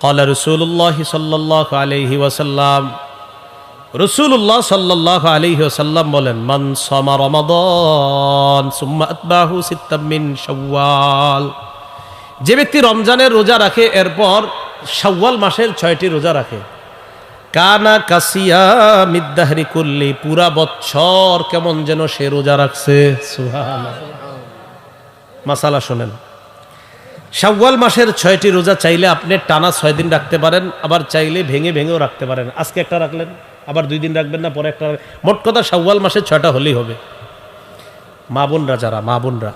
قال رسول الله صلى الله عليه وسلم রাসূলুল্লাহ সাল্লাল্লাহু আলাইহি ওয়াসাল্লাম বলেন, মান সামা রমাদান সুম্মা আতবাহু সিত্তাম মিন শাওয়াল, যে ব্যক্তি রমজানের রোজা রাখে এরপর শাওয়াল মাসের 6টি রোজা রাখে, কানা কাসিয়ামিদ দাহরি কুল্লি, পুরা বছর কেমন যেন সে রোজা রাখছে। সুবহানাল্লাহ। মাসালা শুনেন, শাওয়াল মাসের 6টি রোজা চাইলে আপনি টানা 6 দিন রাখতে পারেন, আবার চাইলে ভেঙে ভেঙেও রাখতে পারেন। আজকে একটা রাখলেন, আবার 2 দিন রাখবেন না, পরে একটা। মোট কথা শাওয়াল মাসে 6টা হলেই হবে। মা বোনরা যারা, মা বোনরা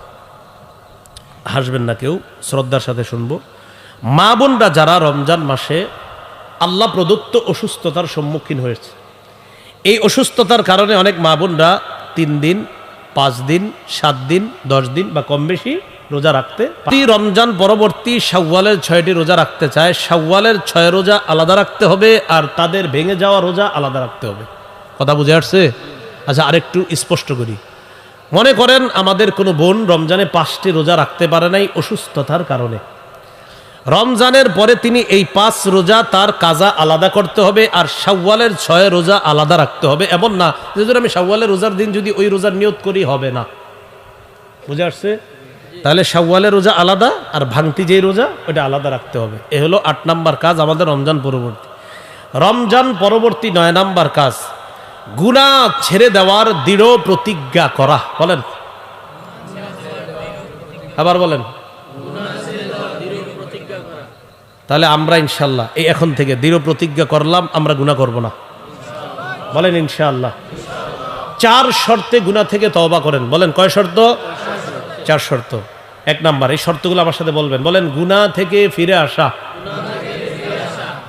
হাসবেন না কেউ, শ্রদ্ধার সাথে শুনবো। মা বোনরা যারা রমজান মাসে আল্লাহ প্রদত্ত অসুস্থতার সম্মুখীন হয়েছে, এই অসুস্থতার কারণে অনেক মা বোনরা 3 দিন, 5 দিন, 7 দিন, 10 দিন বা কম বেশি রোজা রাখতে, রমজান পরবর্তী শাওয়ালের 6টি রোজা রাখতে চায়, শাওয়ালের 6 রোজা আলাদা রাখতে হবে, আর তাদের ভেঙে যাওয়া রোজা আলাদা রাখতে হবে। কথা বুঝে আসছে? আচ্ছা, আরেকটু স্পষ্ট করি। মনে করেন আমাদের কোনো বোন রমজানে 5টি রোজা রাখতে পারে নাই অসুস্থতার কারণে, রমজানের পরে তিনি এই 5 রোজা তার কাজা আলাদা করতে হবে, আর শাওয়ালের 6 রোজা আলাদা রাখতে হবে। এমন না যে যদি আমি শাওয়ালের রোজার দিন যদি ওই রোজার নিয়ত করি, হবে না। বুঝে আসছে? তাহলে শাওয়ালের রোজা আলাদা, আর ভাঙতি যেই রোজা ওটা আলাদা রাখতে হবে। এ হলো 8 নাম্বার কাজ আমাদের রমজান পরবর্তী। রমজান পরবর্তী 9 নাম্বার কাজ, গুনাহ ছেড়ে দেওয়ার দৃঢ় প্রতিজ্ঞা করা। বলেন, আবার বলেন। তাহলে আমরা ইনশাআল্লাহ এই এখন থেকে দৃঢ় প্রতিজ্ঞা করলাম, আমরা গুনাহ করব না। বলেন ইনশাআল্লাহ। 4 শর্তে গুনাহ থেকে তওবা করেন। বলেন, কয় শর্ত? 4 শর্ত। 1 নাম্বার, এই শর্তগুলো আমার সাথে বলবেন। বলেন, গুনাহ থেকে ফিরে আসা।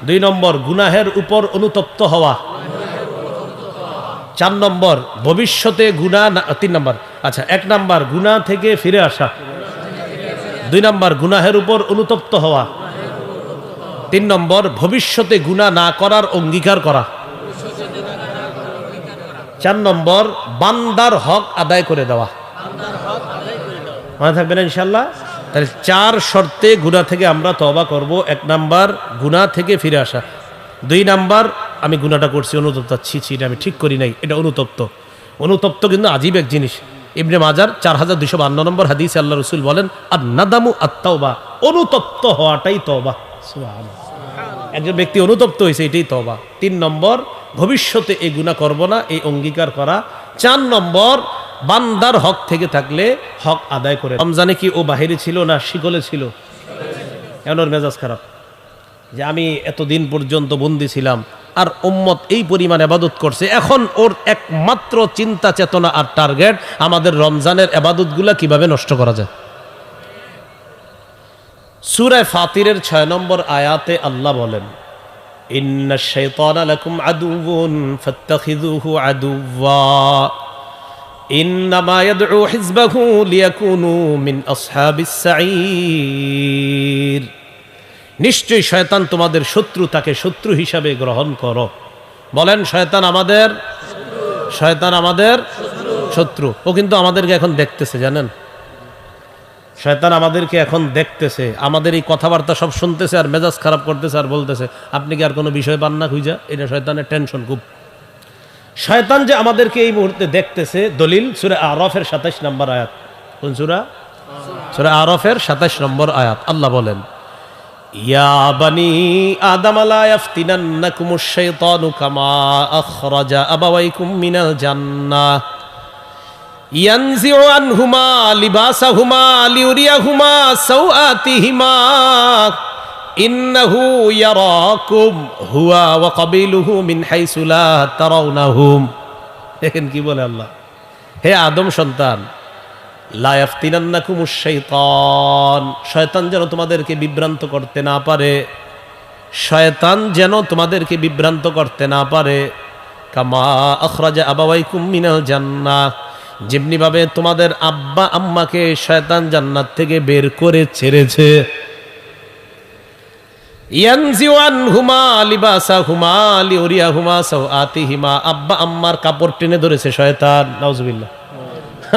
2 নম্বর, গুনাহের উপর অনুতপ্ত হওয়া। 4 নম্বর, ভবিষ্যতে গুনাহ না। 3 নম্বর, আচ্ছা 1 নাম্বার গুনাহ থেকে ফিরে আসা, 2 নম্বর গুনাহের উপর অনুতপ্ত হওয়া, 3 নম্বর ভবিষ্যতে গুনাহ না করার অঙ্গীকার করা, 4 নম্বর বান্দার হক আদায় করে দেওয়া। মনে থাকবে না ইনশাআল্লাহ? তাহলে 4 শর্তে গুনাহ থেকে আমরা তওবা করব। 1 নাম্বার গুনাহ থেকে ফিরে আসা, 2 নাম্বার আমি গুনাহটা করছি অনুতপ্ত, ছি এটা আমি ঠিক করি নাই, এটা অনুতপ্ত। অনুতপ্ত কিন্তু আজীব এক জিনিস। ইবনে মাজার 4252 নম্বর হাদিসে আল্লাহ রাসূল বলেন, আন-নাদামু আত-তাওবা, অনুতপ্ত হওয়াটাই তওবা। সুবহানাল্লাহ। একজন ব্যক্তি অনুতপ্ত হয়েছে, এটাই তওবা। 3 নম্বর ভবিষ্যতে এই গুনাহ করব না, এই অঙ্গীকার করা। 4 নম্বর বান্দার হক থেকে থাকলে হক আদায় করে। রমজানে কি ও বাহিরে ছিল না শিকলে ছিল? এখন ওর মেজাজ খারাপ যে আমি এতদিন পর্যন্ত বন্দী ছিলাম, আর উম্মত এই পরিমাণ ইবাদত করছে, এখন ওর একমাত্র চিন্তা চেতনা আর টার্গেট আমাদের রমজানের ইবাদতগুলা কিভাবে নষ্ট করা যায়। সূরা ফাতিরের 6 নম্বর আয়াতে আল্লাহ বলেন, ইন্নাশ শাইতানা লাকুম আদুউন ফাত্তাখিযুহু আদুওয়া ইন্নামা ইয়াদউ হিজবাহু লিয়াকুনু মিন আসহাবিস সাঈর, নিশ্চয়ই শয়তান তোমাদের শত্রু, তাকে শত্রু হিসাবে গ্রহণ করো। বলেন, শয়তান আমাদের শত্রু। ও কিন্তু আমাদেরকে এখন দেখতেছে, জানেন? শয়তান আমাদেরকে এখন দেখতেছে, আমাদের এই কথাবার্তা সব শুনতেছে, আর মেজাজ খারাপ করতেছে, আর বলতেছে আপনি কি আর কোনো বিষয় পান না খুঁজা? এটা শয়তানের টেনশন খুব। শয়তান যে আমাদেরকে এই মুহূর্তে দেখতেছে, দলিল সূরা আরাফের 27 নম্বর আয়াত। কোন সূরা? সূরা আরাফের 27 নম্বর আয়াত। আল্লাহ বলেন, ইয়া বানি আদম লা ইয়াফতিনান্নাকুমুশ শাইতানু কামা আখরাজা আবাওয়াইকুম মিনাল জান্নাহ ইয়ানজিউ আনহুমা লিবাসাহুমা লিউরিয়াহুমা সাওআতিহিমা ইন্নাহু ইয়ারাকুম হুয়া ওয়া কাবিলুহু মিন হাইসু লা তারাউনাহুম। দেখেন কি বলে আল্লাহ, হে আদম সন্তান, লা ইয়াফতিনান্নাকুমুশ শাইতান, শয়তান যেন তোমাদেরকে বিভ্রান্ত করতে না পারে, শয়তান যেন তোমাদেরকে বিভ্রান্ত করতে না পারে। কামা আখরাজা আবাওয়াইকুম মিনাল জান্নাহ, যেমনিভাবে তোমাদের আব্বা আম্মাকে শয়তান জান্নাত থেকে বের করে ছেড়েছে। ইয়ানজিউ আনহুমা লিবাসাহুমা লিউরিয়াহুমা সাওআতিহিমা, আব্বা আম্মার কাপড় টেনে ধরেছে শয়তান। নাউজুবিল্লাহ।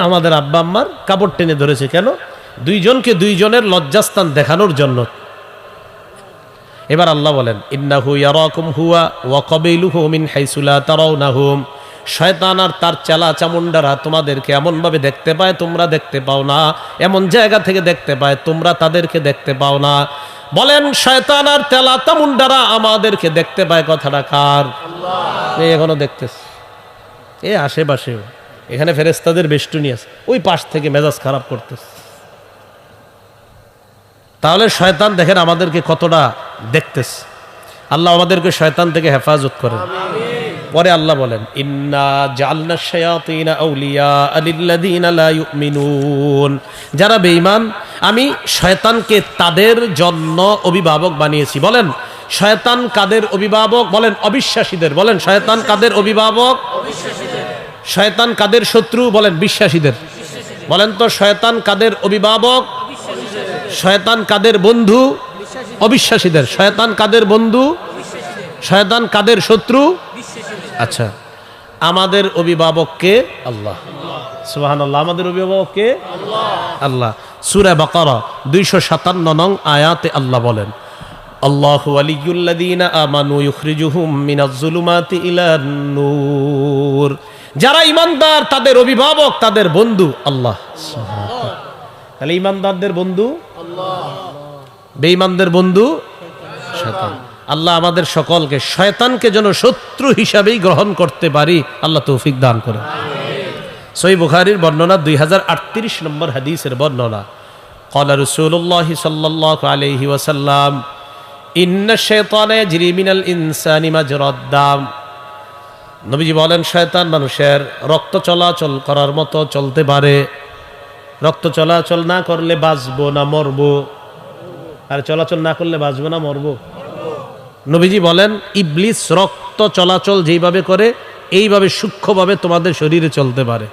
আমাদের আব্বা আম্মার কাপড় টেনে ধরেছে কেন? দুইজনকে দুইজনের লজ্জাস্থান দেখানোর জন্য। এবার আল্লাহ বলেন ইন্নাহু ইয়ারাকুম হুয়া ওয়া কাবিলুহু মিন হাইসু লা তারাউনাহুম, শয়তান আর তার চেলা চামুন্ডারা তোমাদেরকে এমনভাবে দেখতে পায় তোমরা দেখতে পাও না, এমন জায়গা থেকে দেখতে পায় তোমরা তাদেরকে দেখতে পাও না। বলেন শয়তান আর চেলা চামুন্ডারা আমাদেরকে দেখতে পায়, কথাটা কার? এই এখনো দেখতেছে, এ আশেপাশেও, এখানে ফেরেশতাদের বেষ্টনী আছে, ওই পাশ থেকে মেজাজ খারাপ করতেছে। তাহলে শয়তান দেখেন আমাদেরকে কতটা দেখতেছে। আল্লাহ আমাদেরকে শয়তান থেকে হেফাজত করেন। পরে আল্লাহ বলেন ইন্না জাআলনা শায়াতিনা আউলিয়া লিল্লাযিনা লা ইউমিনুন, যারা বেঈমান আমি শয়তানকে তাদের জন্য অভিভাবক বানিয়েছি। বলেন শয়তান কাদের অভিভাবক? বলেন অবিশ্বাসীদের। বলেন শয়তান কাদের অভিভাবক? শয়তান কাদের শত্রু? বলেন বিশ্বাসীদের। বলেন তো শয়তান কাদের অভিভাবক? শয়তান কাদের বন্ধু? অবিশ্বাসীদের। শয়তান কাদের বন্ধু? শয়তান কাদের শত্রু? আচ্ছা, আমাদের অভিভাবক কে? আল্লাহ। সুবহানাল্লাহ। আমাদের অভিভাবক কে? আল্লাহ। সূরা বাকারা 257 নং আয়াতে আল্লাহ বলেন আল্লাহু ওয়ালিয়ুল্লাযীনা আমানু ইউখরিজুহুম মিনাজ যুলুমাতি ইলান নূর, যারা ঈমানদার তাদের অভিভাবক তাদের বন্ধু আল্লাহ। তাহলে ঈমানদারদের বন্ধু আল্লাহ, বেঈমানদের বন্ধু শয়তান। আল্লাহ আমাদের সকলকে শয়তানকে যেন শত্রু হিসাবেই গ্রহণ করতে পারি, আল্লাহ তৌফিক দান করেন। সহিহ বুখারীর বর্ণনা 2038 নম্বর হাদিসের বর্ণনা, ক্বালা রাসূলুল্লাহ সাল্লাল্লাহু আলাইহি ওয়াসাল্লাম ইন্নাশ শাইতানা ইয়াজরি মিনাল ইনসানি মাজরাদ দাম, নবীজি বলেন শয়তান মানুষের রক্ত চলাচল করার মতো চলতে পারে। রক্ত চলাচল না করলে বাঁচবো না মরবো? আর চলাচল না করলে বাঁচবো না মরবো? নবীজি বলেন ইবলিস রক্ত চলাচল যেইভাবে করে এইভাবে সূক্ষ্মভাবে তোমাদের শরীরে চলতে পারে।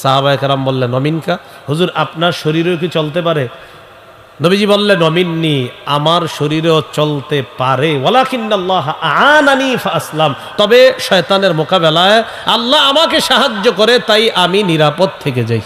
সাহাবায়ে কেরাম বললেন অমিনকা, হুজুর আপনার শরীরেও কি চলতে পারে? নবীজি বললেন অমিন্নি, আমার শরীরেও চলতে পারে, ওয়ালাকিন্নাল্লাহ আ'আনানি ফাআসলাম, তবে শয়তানের মোকাবেলায় আল্লাহ আমাকে সাহায্য করে তাই আমি নিরাপদ থেকে যাই।